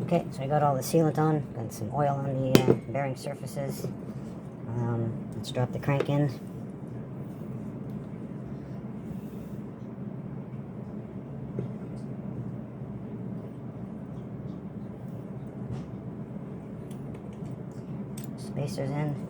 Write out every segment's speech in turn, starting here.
Okay, so I got all the sealant on, got some oil on the bearing surfaces. Let's drop the crank in. Spacers in.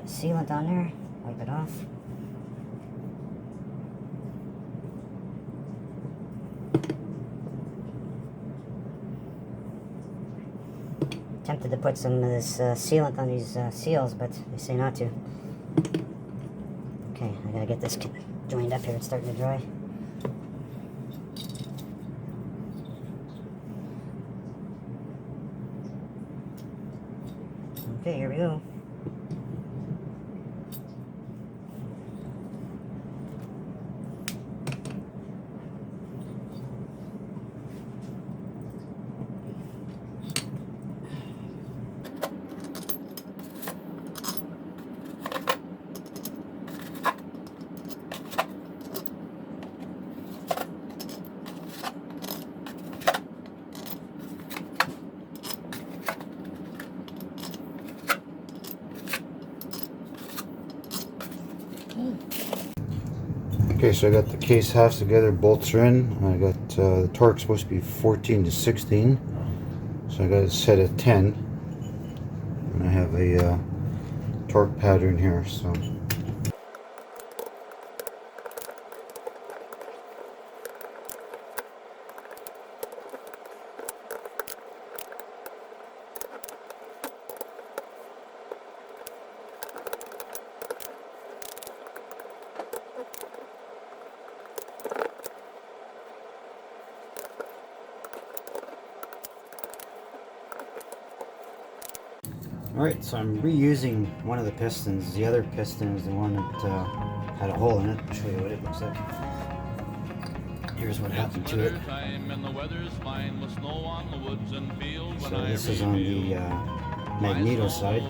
Sealant on there, wipe it off. Tempted to put some of this sealant on these seals, but they say not to. Okay, I gotta get this joined up here, it's starting to dry. Okay, here we go. Okay, so I got the case halves together, bolts are in. I got the torque supposed to be 14 to 16, so I got it set at 10, and I have a torque pattern here. So alright, so I'm reusing one of the pistons. The other piston is the one that had a hole in it. I'll show you what it looks like. Here's what happened to it. So this is on the magneto side.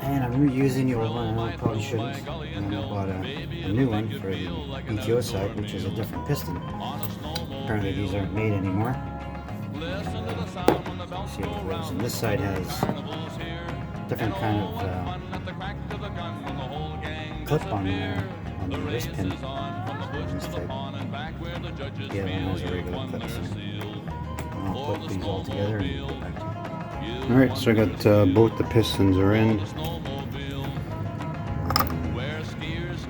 And I'm reusing the old one, I probably shouldn't. And I bought a new one for the BTO side, which is a different piston. Apparently these aren't made anymore. See how it goes. And this side has different kind of clip on there on the wrist pin. This type. The other one has a regular clip. So I'll put these all together and go back to it. Alright, so I got both the pistons are in.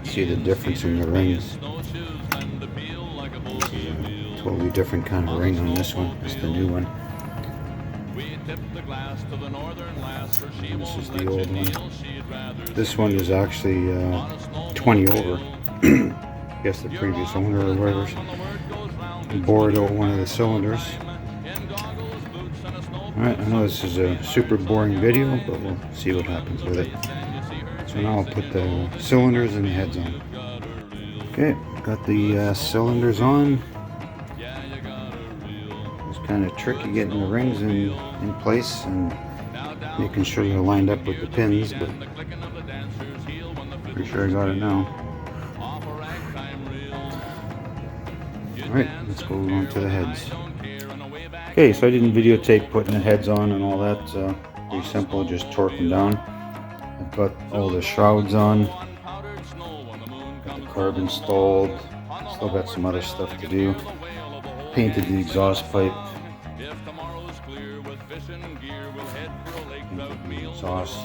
See the difference in the rings. Totally different kind of ring on this one. It's the new one. And this is the old one. This one is actually 20 over. I guess the previous owner or whatever bored out one of the cylinders. Alright, I know this is a super boring video, but we'll see what happens with it. So now I'll put the cylinders and the heads on. Okay, got the cylinders on. It's kind of tricky getting the rings in place and making sure they're lined up with the pins, but pretty sure I got it now. Alright, let's go on to the heads. Okay, so I didn't videotape putting the heads on and all that. Pretty simple, just torque them down. I've got all the shrouds on. Got the carb installed. Still got some other stuff to do. Painted the exhaust pipe. Painted the exhaust.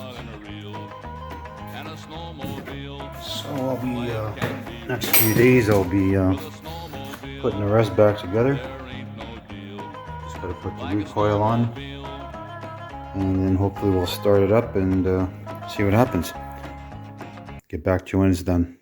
So I'll be, next few days I'll be putting the rest back together. Just gotta put the recoil on. And then hopefully we'll start it up and see what happens. Get back to you when it's done.